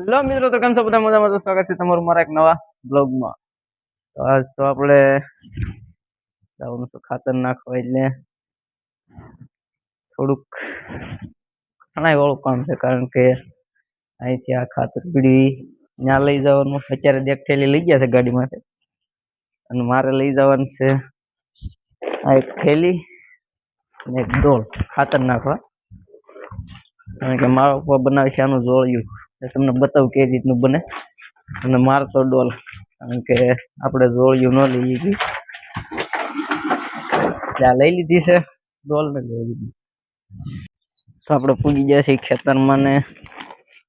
Hello મિત્રો, તો કેમ છો બધા? મજામાં? તો સ્વાગત છે તમારું મારા એક નવા બ્લોગમાં. તો આજ તો આપણે જવાનું તો ખાતર નાખવા, એટલે થોડુંક ઘણા વાળું કામ છે, કારણ કે અહીંથી આ ખાતર પીડી ત્યાં લઈ જવાનું. અત્યારે એક થેલી લઈ ગયા છે ગાડીમાંથી, અને મારે લઈ જવાનું છે આ એક થેલી અને એક ડોલ ખાતર નાખવા, કારણ કે મારા ઉપર બનાવે છે આનું જોળિયું. તમને બતાવું કેવી રીતનું બને. અને મારતો ડોલ, કારણ કે આપણે જોળિયું ન લઈ ત્યાં લઈ લીધી છે ડોલ ને લઈ લીધી. તો આપણે પૂગી ગયા છીએ ખેતરમાં, ને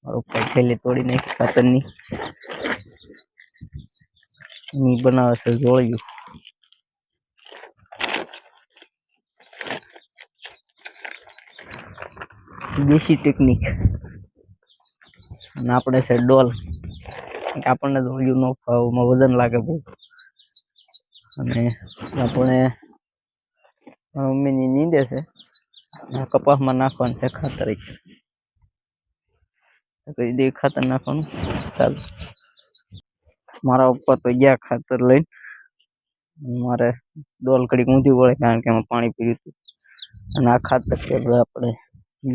મારો ભાઈ થેલી તોડી નાખી ખાતરની. બનાવે છે જોળિયું. દેશી ટેકનિક. અને આપણે છે ડોલ, આપણને જોળિયું નો ભાવમાં વજન લાગે બહુ. અને આપણે મમ્મીની નીંદે છે, કપાસમાં નાખવાનું છે ખાતર. કહી દે ખાતર નાખવાનું ચાલુ. મારા ઉપર તો ગયા ખાતર લઈને. મારે ડોલ કડીક ઊંધી પડે, કારણ કે એમાં પાણી પીયું હતું. અને આ ખાતર છે આપણે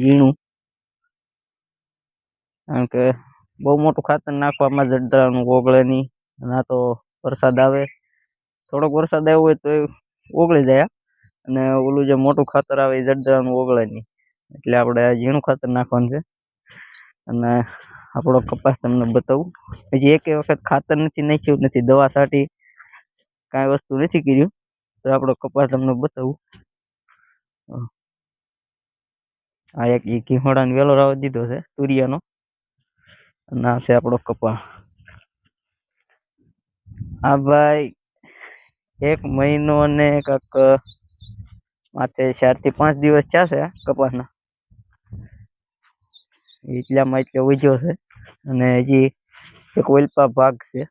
ઝીણું, કારણ કે બહુ મોટું ખાતર નાખવામાં જડદાનું ઓગળે નહીં. અને આ તો વરસાદ આવે, થોડોક વરસાદ આવ્યો હોય તો ઓગળી જાય. અને ઓલું જે મોટું ખાતર આવે એ જડદાનું ઓગળે નહીં, એટલે આપણે ઝીણું ખાતર નાખવાનું છે. અને આપણો કપાસ તમને બતાવું. હજી એક વખત ખાતર નથી નાખ્યું, નથી દવા છાંટી, કાંઈ વસ્તુ નથી કર્યું. તો આપણો કપાસ તમને બતાવું. આ એક ઘીહોડાનો વેલો રાવ દીધો છે તુરિયાનો, અને આ છે આપણો કપા. આ ભાઈ 1 મહિનો અને કાંક માથે 4 થી 5 દિવસ થયા છે કપાસના, એટલામાં એટલે ઉજ્યો છે. અને હજી એક ઓલપા ભાગ છે.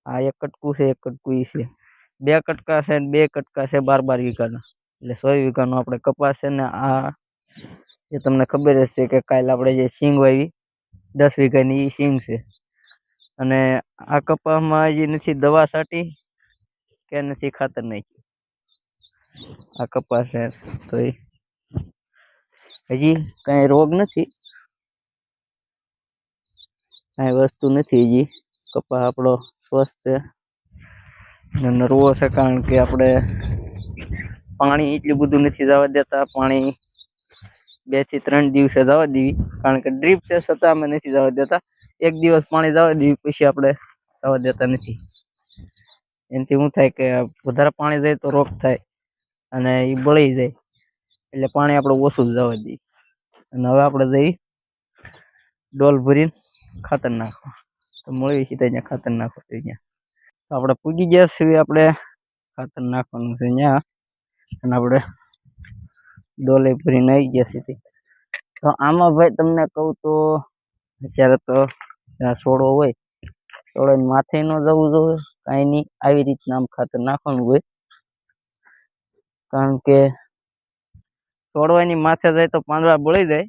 આ એક કટકું છે, એક કટકું ઈ છે. 2 કટકા છે ને 2 કટકા છે 12 વીઘાના, એટલે 100 વીઘાનો આપણે કપાસ છે. ને આ એ તમને ખબર જ છે કે કાલે આપણે જે સિંગ વાવી 10 વીઘાની એ સિંગ છે. અને આ કપાસમાં હજી નથી દવા છાંટી કે નથી ખાતર નાખ્યું. આ કપાસ છે તો હજી કઈ રોગ નથી, કઈ વસ્તુ નથી. હજી કપાસ આપણો સ્વસ્થ છે અને નરવો છે, કારણ કે આપણે પાણી એટલું બધું નથી જવા દેતા. પાણી 2 થી 3 દિવસે જવા દેવી, કારણ કે ડ્રીપ છે છતાં અમે નથી જવા દેતા. 1 દિવસ પાણી જવા દેવી, પછી આપણે જવા દેતા નથી. એનાથી શું થાય કે વધારે પાણી જાય તો રોગ થાય અને એ બળી જાય, એટલે પાણી આપણે ઓછું જ જવા દઈએ. અને હવે આપણે જઈ ડોલ ભરીને ખાતર નાખવા. તો મળીએ સીધા ત્યાં ખાતર નાખવા ત્યાં. તો આપણે પૂગી ગયા છીએ, આપણે ખાતર નાખવાનું છે ત્યાં. અને આપણે ડોલે ભરીને આવી ગયા સીધી. તો આમાં ભાઈ તમને કહું તો અત્યારે તો છોડો હોય, છોડો માથે ન જવું જોઈએ, કાંઈ નહીં. આવી રીતના આમ ખાતર નાખવાનું હોય, કારણ કે છોડવાની માથે જાય તો પાંદડા બળી જાય.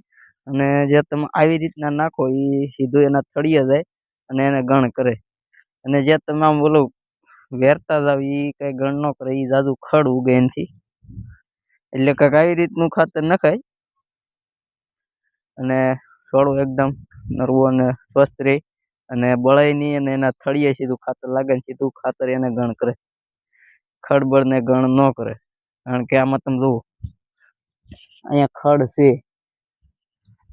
અને જે તમે આવી રીતના નાખો એ સીધું એના થળીએ જાય અને એને ગણ કરે. અને જે તમે આમ બોલો વેરતા જાવ એ કઈ ગણ ન કરે, એ જાજુ ખડ ઉગે એનાથી. એટલે કાંઈક આવી રીતનું ખાતર નખાય, અને છોડવું એકદમ નરવું અને સ્વસ્થ રહે, અને બળાય નહીં. અને એના થળીએ સીધું ખાતર લાગે ને સીધું ખાતર એને ગણ કરે, ખડબડ ને ગણ ન કરે. કારણ કે આમાં તમે જુઓ, અહીંયા ખડ છે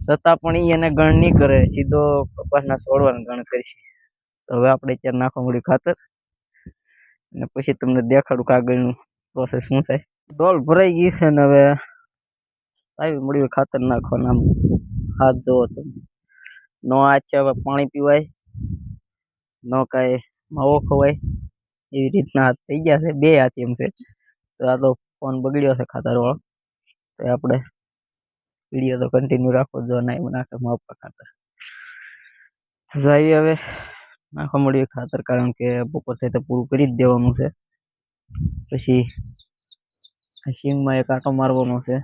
છતાં પણ એને ગણ નહીં કરે, સીધો કપાસના છોડવાને ગણ કરશે. તો હવે આપણે અત્યારે નાખવા મળ્યું ખાતર, અને પછી તમને દેખાડું કે આગળનું પ્રોસેસ શું થાય. ડોલ ભરાઈ ગઈ છે ને હવે આવી મળ્યું ખાતર નાખવાનું. આમ હાથ જોવો તમે, નો હાથ છે હવે પાણી પીવાય, ન કાંઈ માવો ખવાય, એવી રીતના હાથ થઈ ગયા છે. 2 હાથ એમ છે. તો આ તો ફોન બગડ્યો છે ખાતર વાળો, તો આપણે વિડીયો તો કન્ટિન્યુ રાખો. જો નહીં નાખે માપા ખાતર જાય. હવે નાખવા મળ્યું ખાતર, કારણ કે બપોર થાય તો પૂરું કરી જ દેવાનું છે. પછી સિંગમાં એક આંટો મારવાનો છે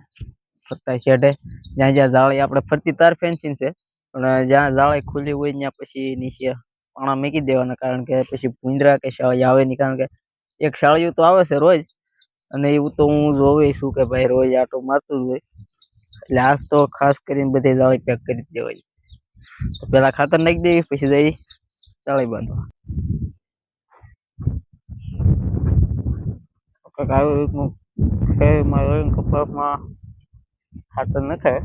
ફરતા શેઢે, જ્યાં જ્યાં જાળી આપણે ફરતી તાર ફેન્સિંગ છે, પણ જ્યાં જાળી ખુલ્લી હોય ત્યાં પછી નીચે પાણા મૂકી દેવાના, કારણ કે પછી ભૂંદરા કે શાળી આવે નહીં. કારણ કે એક શાળિયું તો આવે છે રોજ, અને એવું તો હું જોઉં છું કે ભાઈ રોજ આટો મારતું જ હોય. એટલે આજ તો ખાસ કરીને બધી જાળી પેક કરી જ દેવાય. તો પેલા ખાતર નાખી દેવી, પછી જઈ જાળી બાંધવા. આવી રીતનું શેરીમાં કપાસમાં ખાતર નખાય,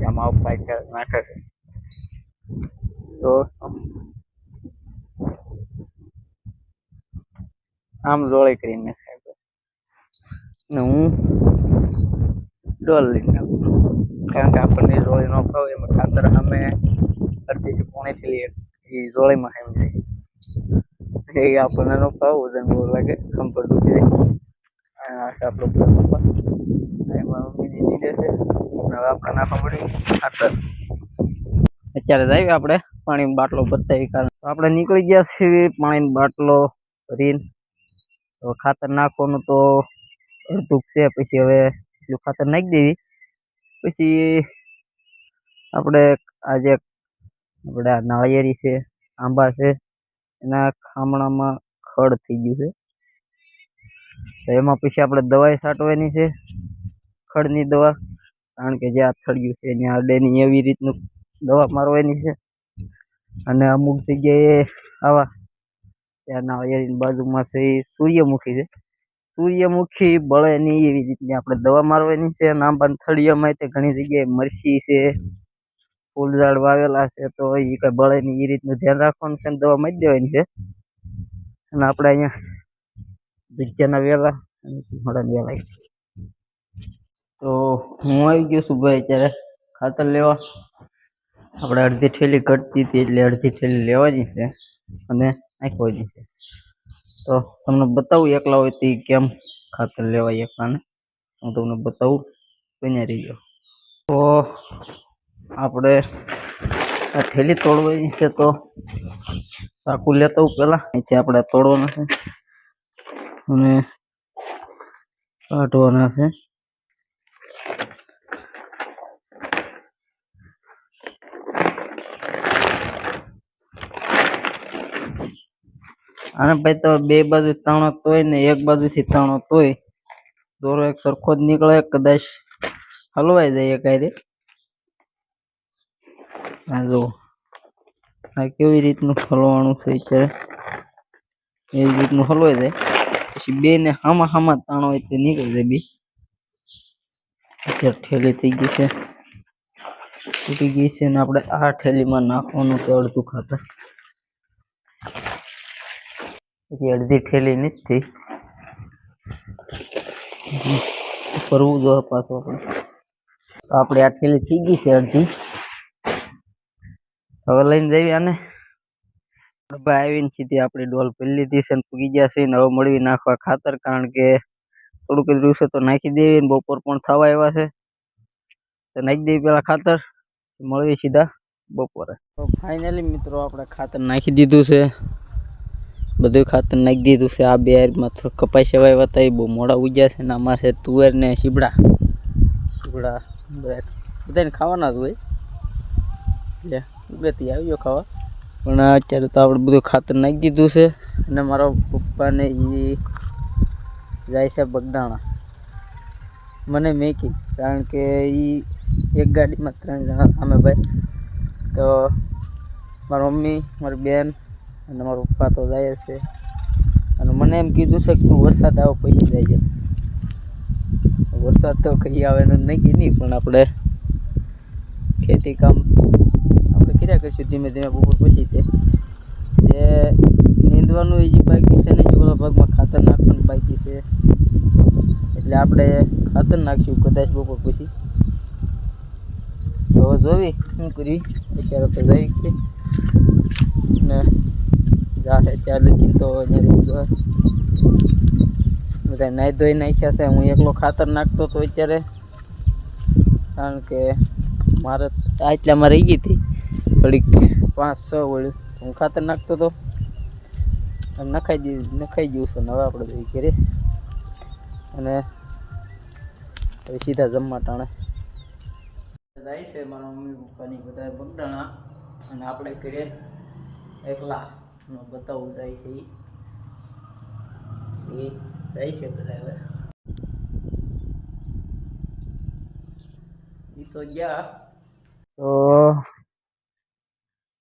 આમાં પપ્પા નાખે છે. તો આમ જોળી કરીને નાખાય ને હું ડોલ લઈને નાખું, કારણ કે આપણને જોળી ન ખાવ એમાં ખાતર અમે અડધીથી પોણી થી એ જોળીમાં એમ જાય એ આપણને ન ખાવ, વજન બહુ લાગે, ખંભર દુખી જાય. આપણો પપ્પા એમાં બીજી દીધે છે. હવે આપણે નાખવા પડી ખાતર. અત્યારે જઈએ આપણે પાણીનો બાટલો ભરતા, કારણ આપણે નીકળી ગયા છીએ પાણીનો બાટલો ભરીને. તો ખાતર નાખવાનું તો અડધું છે, પછી હવે એટલું ખાતર નાખી દેવી. પછી આપણે આજે આપણે આ નાળિયેરી છે, આંબા છે, એના ખામણામાં ખડ થઈ ગયું છે. તો એમાં પછી આપણે દવાઈ છાંટવાની છે, ખડની દવા, કારણ કે જ્યાં થળિયું છે ત્યાં અડે નહીં એવી રીતનું દવા મારવાની છે. અને અમુક જગ્યાએ આવા ત્યાં નાળિયેરીની બાજુમાં છે એ સૂર્યમુખી છે, સૂર્યમુખી બળે નહીં એવી રીતની આપણે દવા મારવાની છે. અને આંબાના થળિયામાં તે ઘણી જગ્યાએ મરચી છે, ફૂલઝાડ વાવેલા છે, તો એ કઈ બળે નહીં એ રીતનું ધ્યાન રાખવાનું છે, દવા મારી દેવાની છે. અને આપણે અહીંયા ભીજાના વેલા અને મળવાની વેલા. તો હું આવી ગયો છું ભાઈ અત્યારે ખાતર લેવા. આપણે અડધી થેલી ઘટતી હતી એટલે અડધી થેલી લેવાની છે અને નાખવાની છે. તો તમને બતાવું એકલા હોય તો કેમ ખાતર લેવાય એકલાને, હું તમને બતાવું, બન્યા રહી ગયો. તો આપણે આ થેલી તોડવાની છે, તો ચાકુ લેતા હું પેલા અહીંથી આપણે તોડવાના છે અને કાઢવાના છે. અને ભાઈ તો બે બાજુ તાણો તોય ને એક બાજુથી તાણો તોય દોરો એક સરખો જ નીકળે, કદાચ હલવાઈ જાય કાંઈ. આ જો આ કેવી રીતનું હલવાનું છે અત્યારે, એવી રીતનું હલવાઈ જાય. પછી બે ને હામા હામા તાણો હોય તે નીકળી જાય બે. અત્યારે ઠેલી થઈ ગઈ છે, તૂટી ગઈ છે, ને આપણે આ ઠેલીમાં નાખવાનું છે અડધું ખાતર. પછી અડધી ઠેલી નથી ભરવું જોઈએ પાછું આપણે. આપણે આ ઠેલી થઈ ગઈ છે અડધી, હવે લઈને જઈએ આને. ભાઈ આવીને સીધી આપણી ડોલ ભરી લીધી છે, પૂગી ગયા છે. હવે મળવી નાખવા ખાતર, કારણ કે થોડુંક જ રહ્યું છે તો નાખી દેવી. બપોર પણ થવા આવ્યા છે તો નાખી દેવી પેલા ખાતર, મળવી સીધા બપોરે. તો ફાઇનલી મિત્રો આપણે ખાતર નાખી દીધું છે, બધું ખાતર નાખી દીધું છે. આ બે હારમાં થોડું કપાઈ સેવાય હતા એ બહુ મોડા ઉગ્યા છે, ને આમાં છે તુવેર ને સીબડા બધાને ખાવાના જ હોય, એટલે ઉગેતી આવી ગયો ખાવા. પણ અત્યારે તો આપણે બધું ખાતર નાખી દીધું છે. અને મારા પપ્પાને એ જાય છે બગદાણા મને મેકી, કારણ કે એ એક ગાડીમાં 3 જણા સામે ભાઈ. તો મારી મમ્મી, મારી બેન અને મારા પપ્પા તો જાય છે. અને મને એમ કીધું છે કે તું વરસાદ આવો પછી જાય છે. વરસાદ તો કઈ આવે નહીં, પણ આપણે ખેતી કામ આપણે કર્યા કરીશું ધીમે ધીમે. બપોર પછી તે જે નીંદવાનું એ જે બાકી છે ને, જે ઓલા ભાગમાં ખાતર નાખવાનું બાકી છે, એટલે આપણે ખાતર નાખશું કદાચ બપોર પછી. તો જોવી શું કરી. અત્યારે તો જઈ છે ને જાશે ત્યાં લગી તો અહીંયા રહેવું જોઈએ. બધા નાહી ધોઈ નાખ્યા છે, હું એકલો ખાતર નાખતો હતો અત્યારે, કારણ કે મારે આટલામાં રહી ગઈ હતી થોડીક 5-6 વળી, હું ખાતર નાખતો હતો નખાઈ ગયું છે. હવે આપણે જઈ ઘરે અને હવે સીધા જમવા ટાણે જાય છે મારા મમ્મી પપ્પાની બધા બગદાણા અને આપણે કરીએ એકલા બતાવવું જાય છે એ જાય છે બધા હવે એ તો ગયા તો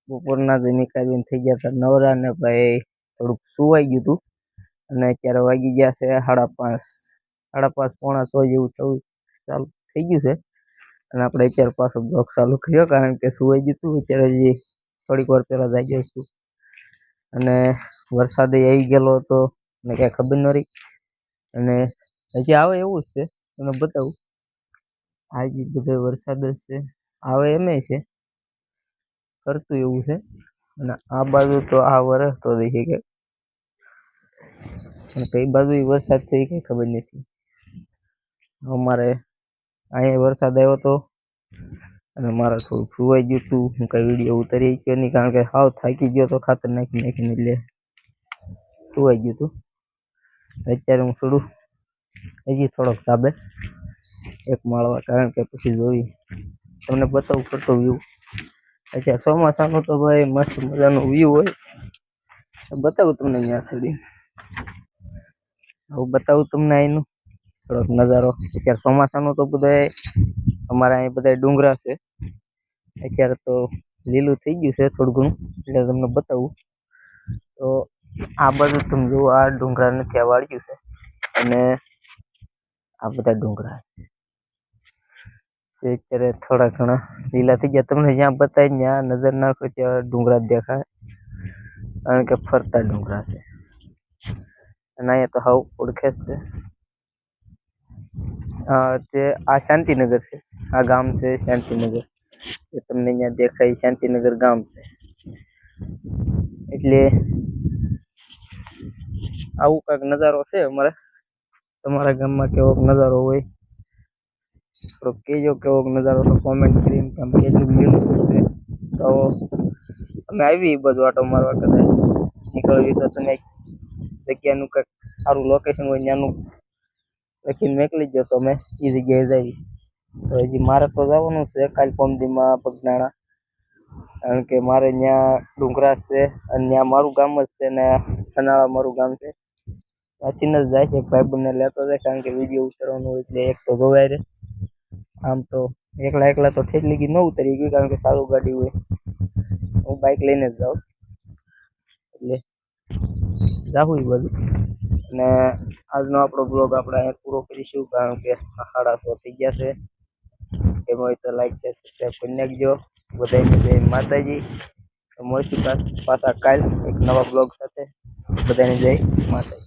બપોરના જમી ખાઈને થઈ ગયા હતા નવરા ને ભાઈ થોડુંક સુવાઈ ગયું હતું અને અત્યારે વાગી ગયા છે 5:30 5:30 પોણા 6 જેવું થયું ચાલુ થઈ ગયું છે અને આપણે અત્યારે પાછો બ્લોગ ચાલુ કર્યો કારણ કે સુવાઈ ગયું હતું અત્યારે હજી થોડીક વાર પહેલા જાગ્યો છું અને વરસાદ આવી ગયેલો હતો ને કાંઈ ખબર ન રહી અને હજી આવે એવું જ છે તમને બતાવું આજે બધો વરસાદ જ છે આવે એમ છે કરતું એવું છે અને આ બાજુ તો આ વરસ તો દેખે કે કઈ બાજુ વરસાદ છે એ કઈ ખબર નથી અમારે અહીંયા વરસાદ આવ્યો હતો અને મારે થોડુંક સુવાઈ ગયું હતું હું કઈ વિડીયો ઉતારી ગયો નહીં કારણ કે હાવ થાકી ગયો તો ખાતર નાખીને એટલે સુવાઈ ગયું હતું અત્યારે હું થોડું હજી થોડોક ધાબે એક માળવા કારણ કે પછી જોઈ તમને બતાવું કરતો વ્યૂ અત્યારે ચોમાસાનું તો ભાઈ મસ્ત મજાનું વ્યૂ હોય બતાવું તમને અહીંયા સુધી હું બતાવું તમને અહીંનું થોડોક નજારો અત્યારે ચોમાસાનું તો બધા અમારા અહીં બધા ડુંગરા છે અત્યારે તો લીલું થઈ ગયું છે થોડું ઘણું એટલે તમને બતાવું તો આ બધું તમે જુઓ આ ડુંગરા નથી આ વાળ્યું છે અને આ બધા ડુંગરા અત્યારે થોડા ઘણા લીલા થઈ ગયા તમને જ્યાં બતાવી ત્યાં નજર નાખો ત્યાં ડુંગરા જ દેખાય કારણ કે ફરતા ડુંગરા છે અને અહીંયા તો હાવ ઓળખે જ છે આ શાંતિનગર છે આ ગામ છે શાંતિનગર એ તમને અહીંયા દેખાય શાંતિનગર ગામ છે એટલે આવું કાંઈક નજારો છે અમારે તમારા ગામમાં કેવો નજારો હોય થોડોક કહેજો કેવો નજારો તો કોમેન્ટ કરીને કેમ કેટલું લીલું છે તો અમે આવી બધું આટો મારવા કદાચ નીકળવી તો તમે જગ્યાનું કંઈક સારું લોકેશન હોય ત્યાંનું લખીને મોકલી દો તો અમે એ જગ્યાએ જઈએ તો હજી મારે તો જવાનું છે કાલ પમદીમાં બગદાણા કારણ કે મારે ત્યાં ડુંગરા છે અને ત્યાં મારું ગામ જ છે ને અનાળા મારું ગામ છે ત્યાંથી જ જાય છે ભાઈબંધને લેતો જાય કારણ કે વિડીયો ઉતારવાનું હોય એટલે એક તો જોવાય રહે આમ તો એકલા તો ઠેઠ ગઈ ન ઉતરી ગઈ કારણ કે સારું ગાડી હોય હું બાઇક લઈને જ જાઉં એટલે જાવું એ બધું અને આજનો આપણો બ્લોગ આપણે અહીંયા પૂરો કરીશું કારણ કે 6:30 થઈ ગયા છે એમ હોય તો લાઈક છે સબસ્ક્રાઈબ કરી નાખજો બધાને જય માતાજી મળશું પાછા કાલ એક નવા બ્લોગ સાથે બધાને જય માતાજી